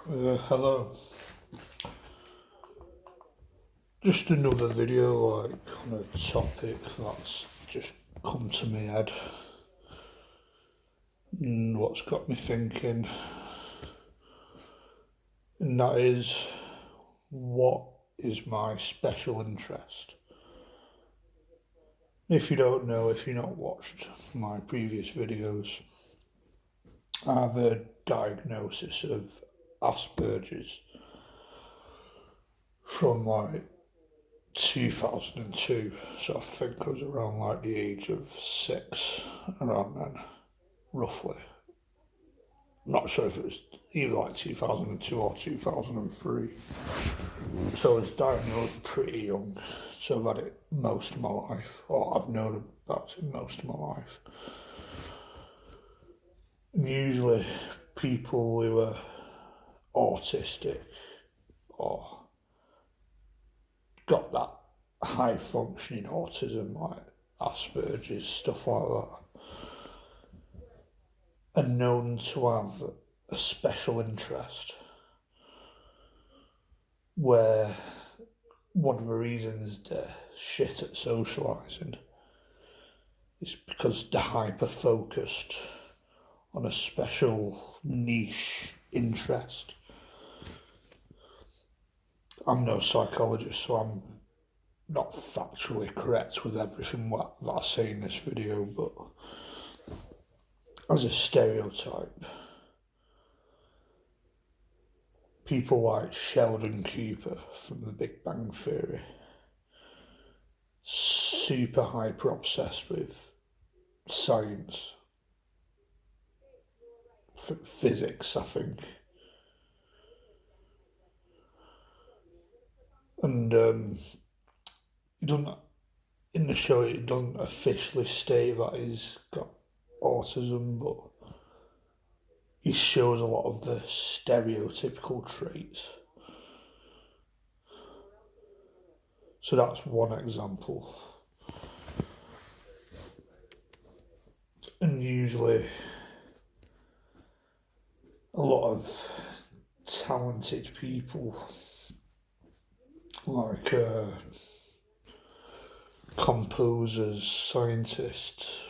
Hello. Just another video on a topic that's just come to my head and what's got me thinking, and that is, what is my special interest? If you don't know, if you've not watched my previous videos, I have a diagnosis of Asperger's from 2002, so I think I was around the age of 6, around then, roughly. I'm not sure if it was either 2002 or 2003. So I was diagnosed pretty young, so I've had it most of my life, or I've known about it most of my life. And usually people who are autistic or got that high functioning autism, like Asperger's, stuff like that, are known to have a special interest where one of the reasons they're shit at socialising is because they're hyper focused on a special niche interest. I'm no psychologist, so I'm not factually correct with everything that I say in this video, but as a stereotype, people like Sheldon Cooper from The Big Bang Theory, super hyper obsessed with science, physics, I think. And he doesn't, in the show, it doesn't officially state that he's got autism, but he shows a lot of the stereotypical traits. So that's one example. And usually a lot of talented people, like composers, scientists,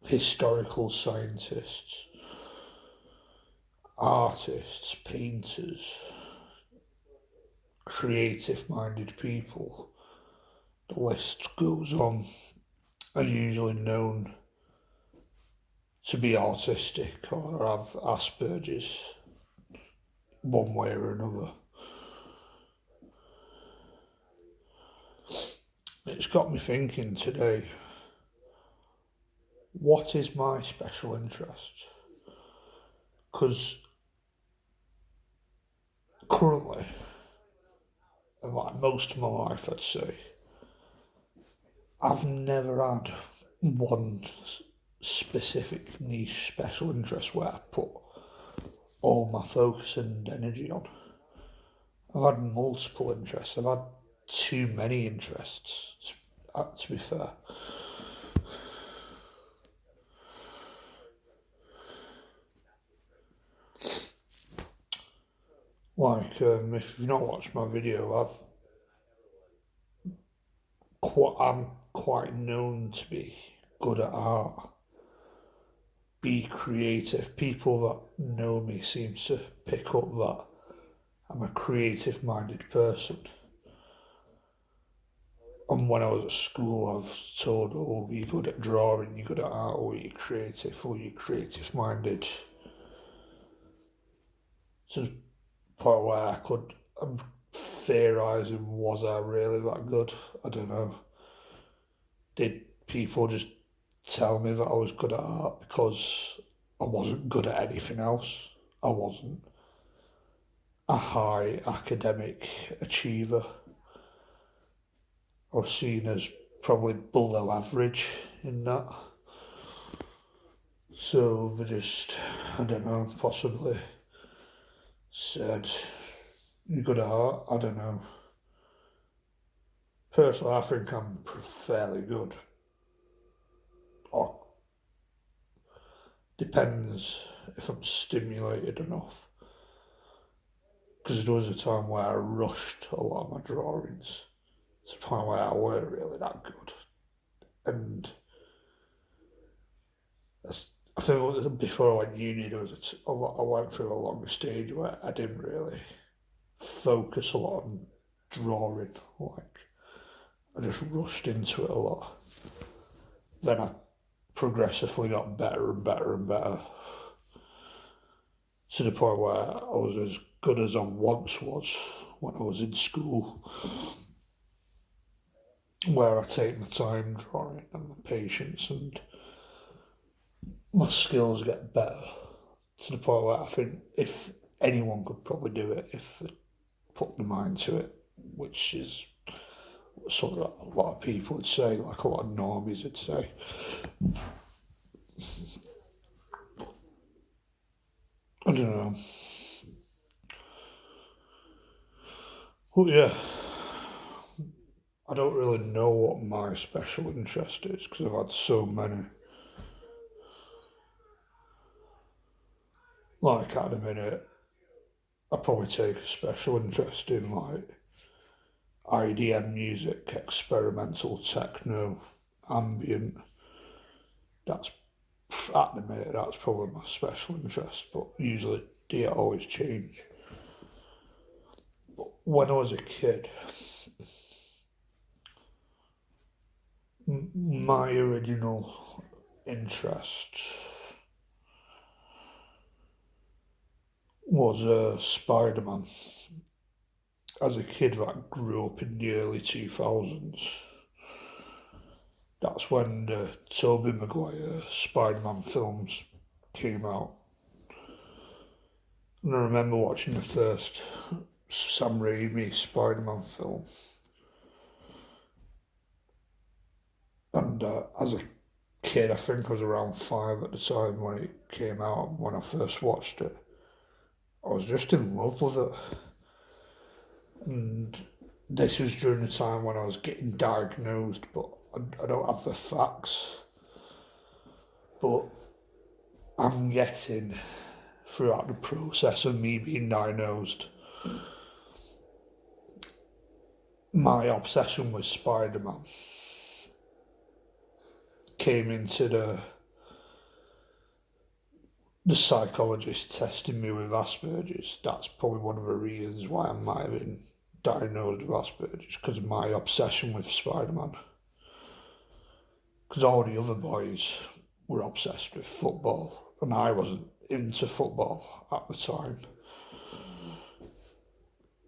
historical scientists, artists, painters, creative-minded people, the list goes on, are usually known to be autistic or have Asperger's one way or another. It's got me thinking today, what is my special interest? Because currently, and like most of my life, I'd say, I've never had one specific niche special interest where I put all my focus and energy on. I've had multiple interests. I've had too many interests, to be fair. If you've not watched my video, I'm quite known to be good at art, be creative. People that know me seem to pick up that I'm a creative-minded person. And when I was at school, I was told, "Oh, you're good at drawing, you're good at art, or you're creative, or you're creative-minded." To the point where I'm theorising, was I really that good? I don't know. Did people just tell me that I was good at art because I wasn't good at anything else? I wasn't a high academic achiever. I was seen as probably below average in that. So they just, I don't know, possibly said, "You're good at art." I don't know. Personally, I think I'm fairly good. Or Depends if I'm stimulated enough. Because there was a time where I rushed a lot of my drawings to the point where I weren't really that good. And I think before I went uni, there was a lot. I went through a long stage where I didn't really focus a lot on drawing. Like I just rushed into it a lot. Then I progressively got better and better and better to the point where I was as good as I once was when I was in school, where I take my time drawing and my patience, and my skills get better to the point where I think if anyone could probably do it if they put their mind to it, which is something that a lot of people would say, like a lot of normies would say. I don't know. But yeah, I don't really know what my special interest is because I've had so many. Like at the minute, I probably take a special interest in like IDM music, experimental techno, ambient. That's at the minute that's probably my special interest, but usually they always change. But when I was a kid, my original interest was Spider-Man. As a kid that grew up in the early 2000s, that's when the Tobey Maguire Spider-Man films came out. And I remember watching the first Sam Raimi Spider-Man film. And as a kid, I think I was around 5 at the time when it came out, when I first watched it. I was just in love with it. And this was during the time when I was getting diagnosed, but I don't have the facts. But I'm guessing throughout the process of me being diagnosed, my obsession with Spider-Man came into the psychologist testing me with Asperger's. That's probably one of the reasons why I might have been diagnosed with Asperger's, because of my obsession with Spider-Man. Because all the other boys were obsessed with football, and I wasn't into football at the time.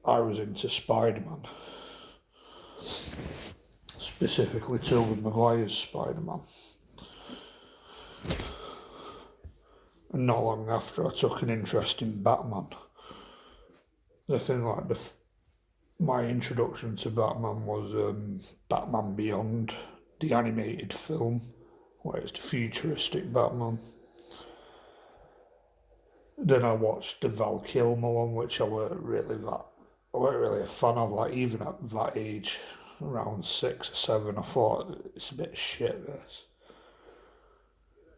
I was into Spider-Man, specifically Tobey Maguire's Spider-Man. And not long after, I took an interest in Batman. The thing like my introduction to Batman was Batman Beyond, the animated film, where it's the futuristic Batman. Then I watched the Val Kilmer one, which I weren't really a fan of. Like even at that age, around 6 or 7, I thought it's a bit shit this.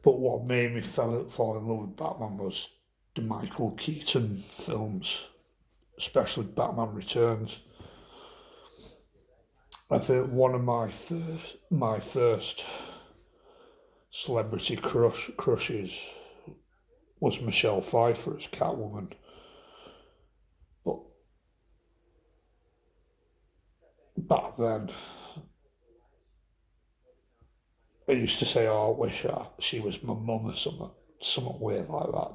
But what made me fall in love with Batman was the Michael Keaton films, especially Batman Returns. I think one of my first celebrity crushes was Michelle Pfeiffer as Catwoman. But back then, I used to say, "Oh, I wish she was my mum," or something weird like that.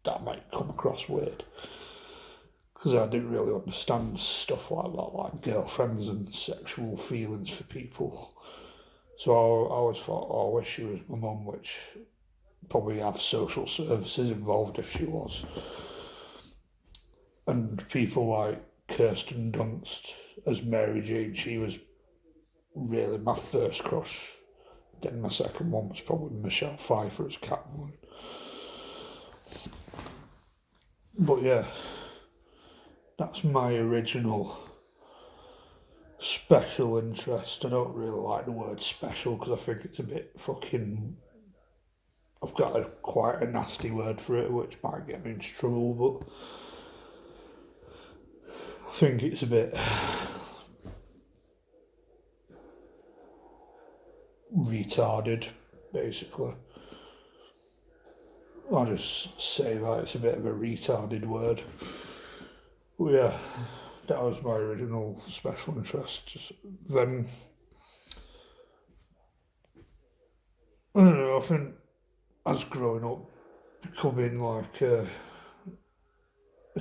That might come across weird because I didn't really understand stuff like that, like girlfriends and sexual feelings for people. So I always thought, "Oh, I wish she was my mum," which probably have social services involved if she was. And people like Kirsten Dunst as Mary Jane, she was really my first crush. Then my second one was probably Michelle Pfeiffer as Catwoman. But yeah, that's my original special interest. I don't really like the word special because I think it's a bit fucking I've got quite a nasty word for it, which might get me into trouble, but I think it's a bit retarded, basically. I'll just say that it's a bit of a retarded word. But yeah, that was my original special interest. Then, I don't know, I think as growing up, becoming like a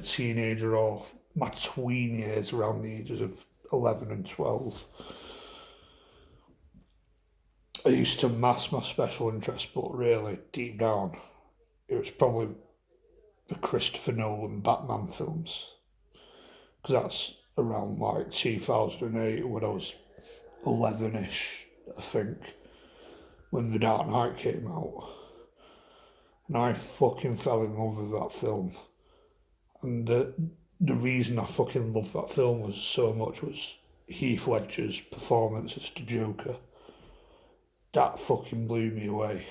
teenager or my tween years around the ages of 11 and 12, I used to mask my special interest, but really, deep down, it was probably the Christopher Nolan Batman films. Because that's around like 2008 when I was 11ish, I think, when The Dark Knight came out. And I fucking fell in love with that film. And the reason I fucking loved that film was so much was Heath Ledger's performance as the Joker. That fucking blew me away.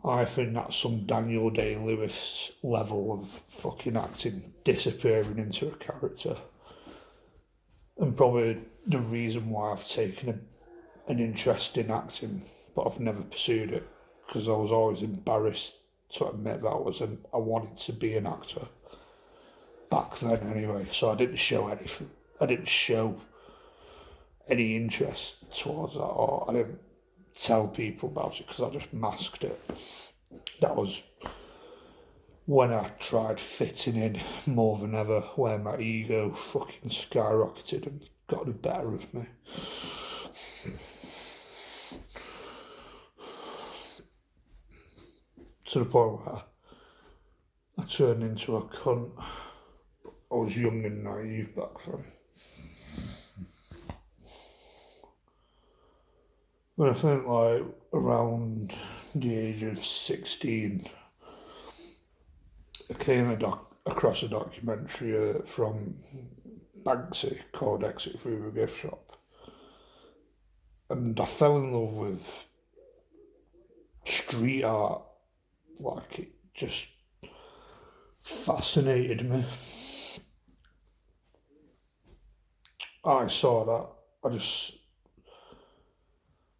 I think that's some Daniel Day-Lewis level of fucking acting disappearing into a character. And probably the reason why I've taken an interest in acting, but I've never pursued it because I was always embarrassed to admit that I wanted to be an actor back then anyway. So I didn't show anything. I didn't show any interest towards that, or I didn't tell people about it because I just masked it. That was when I tried fitting in more than ever, where my ego fucking skyrocketed and got the better of me. To the point where I turned into a cunt. I was young and naive back then. But I think like around the age of 16, I came across a documentary from Banksy called Exit Through the Gift Shop. And I fell in love with street art. Like, it just fascinated me. I saw that. I just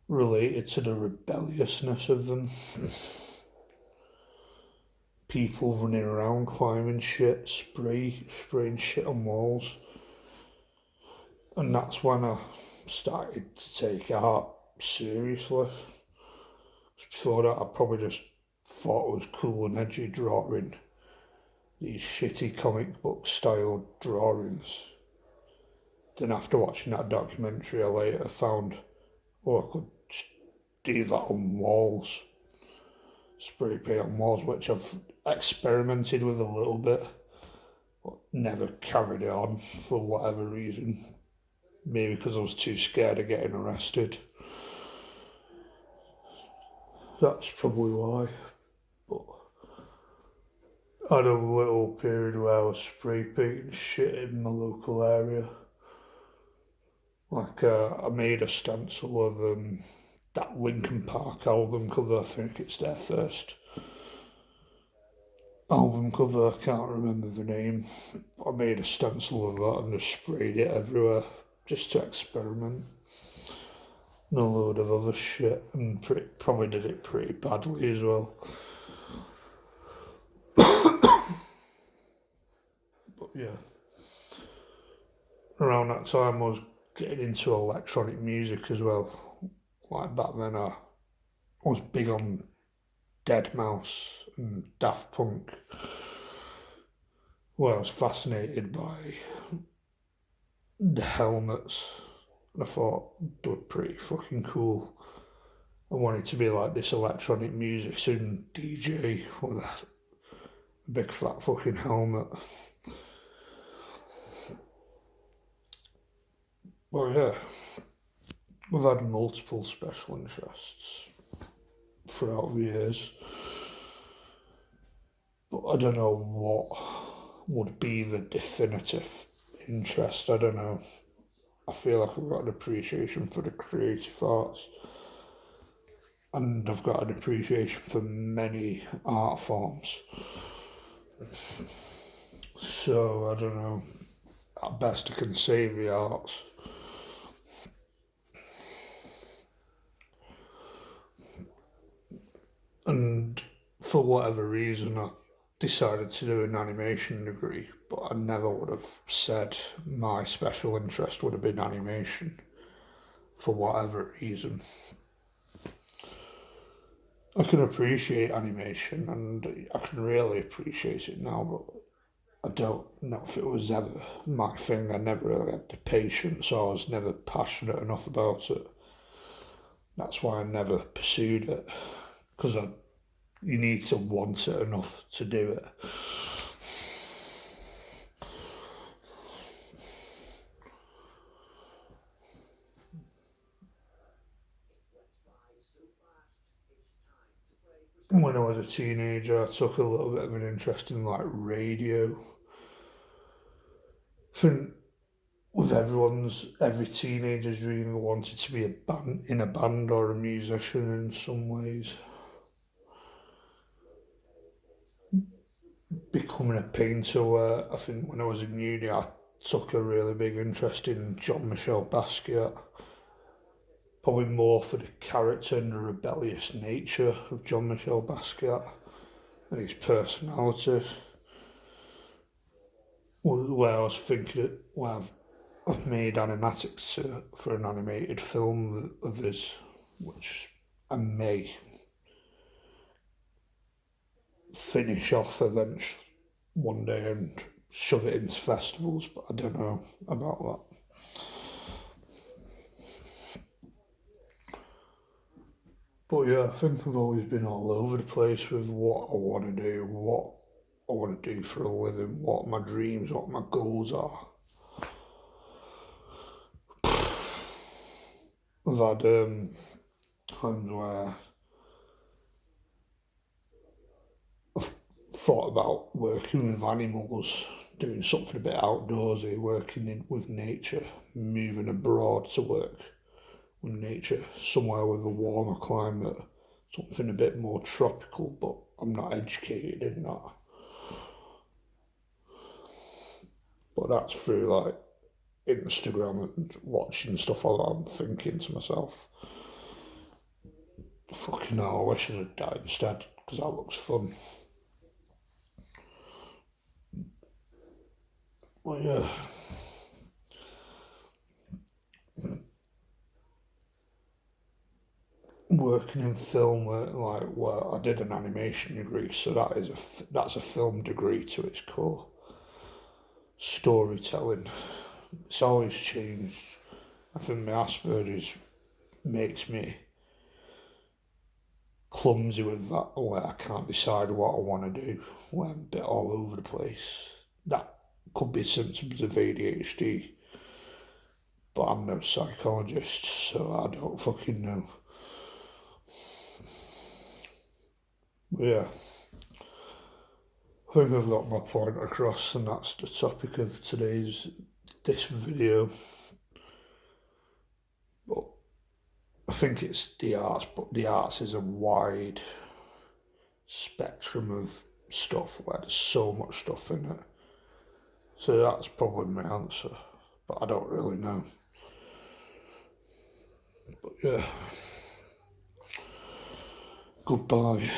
related to the rebelliousness of them. People running around climbing shit, spraying shit on walls. And that's when I started to take art seriously. Before that, I probably just thought it was cool and edgy drawing these shitty comic book style drawings. Then after watching that documentary, I later found, I could do that on walls, spray paint on walls, which I've experimented with a little bit, but never carried it on for whatever reason. Maybe because I was too scared of getting arrested. That's probably why. But I had a little period where I was spray painting shit in my local area. Like, I made a stencil of that Linkin Park album cover. I think it's their first album cover. I can't remember the name. I made a stencil of that and just sprayed it everywhere just to experiment. And a load of other shit, and probably did it pretty badly as well. But yeah, around that time I was getting into electronic music as well. Like back then I was big on Deadmau5 and Daft Punk. Well, I was fascinated by the helmets, and I thought they were pretty fucking cool. I wanted to be like this electronic musician DJ with a big fat fucking helmet. Well, yeah, I've had multiple special interests throughout the years, but I don't know what would be the definitive interest. I don't know. I feel like I've got an appreciation for the creative arts. and I've got an appreciation for many art forms. So I don't know. At best, I can save the arts. And for whatever reason, I decided to do an animation degree, but I never would have said my special interest would have been animation for whatever reason. I can appreciate animation and I can really appreciate it now, but I don't know if it was ever my thing. I never really had the patience, or I was never passionate enough about it. That's why I never pursued it, because you need to want it enough to do it. When I was a teenager, I took a little bit of an interest in like radio. I think with every teenager's dream wanted to be in a band or a musician in some ways. Becoming a painter, where I think when I was in uni, I took a really big interest in Jean-Michel Basquiat. Probably more for the character and the rebellious nature of Jean-Michel Basquiat and his personality. Where I was thinking, I've made animatics for an animated film of his, which I may finish off eventually one day and shove it into festivals, but I don't know about that. But yeah, I think I've always been all over the place with what I want to do, what I want to do for a living, what my dreams, what my goals are. I've had times where I've thought about working with animals, doing something a bit outdoorsy, with nature, moving abroad to work with nature, somewhere with a warmer climate, something a bit more tropical, but I'm not educated in that. But that's through like Instagram and watching stuff like that. I'm thinking to myself, fucking hell, I wish I'd died instead, because that looks fun. Well, yeah, working in film, where I did an animation degree, so that's a film degree to its core. Storytelling, it's always changed. I think my Asperger's makes me clumsy with that, where I can't decide what I want to do, where I'm a bit all over the place. That could be symptoms of ADHD, but I'm no psychologist, so I don't fucking know. But yeah, I think I've got my point across, and that's the topic of this video. But I think it's the arts, but the arts is a wide spectrum of stuff where there's so much stuff in it. So that's probably my answer, but I don't really know. But yeah, goodbye.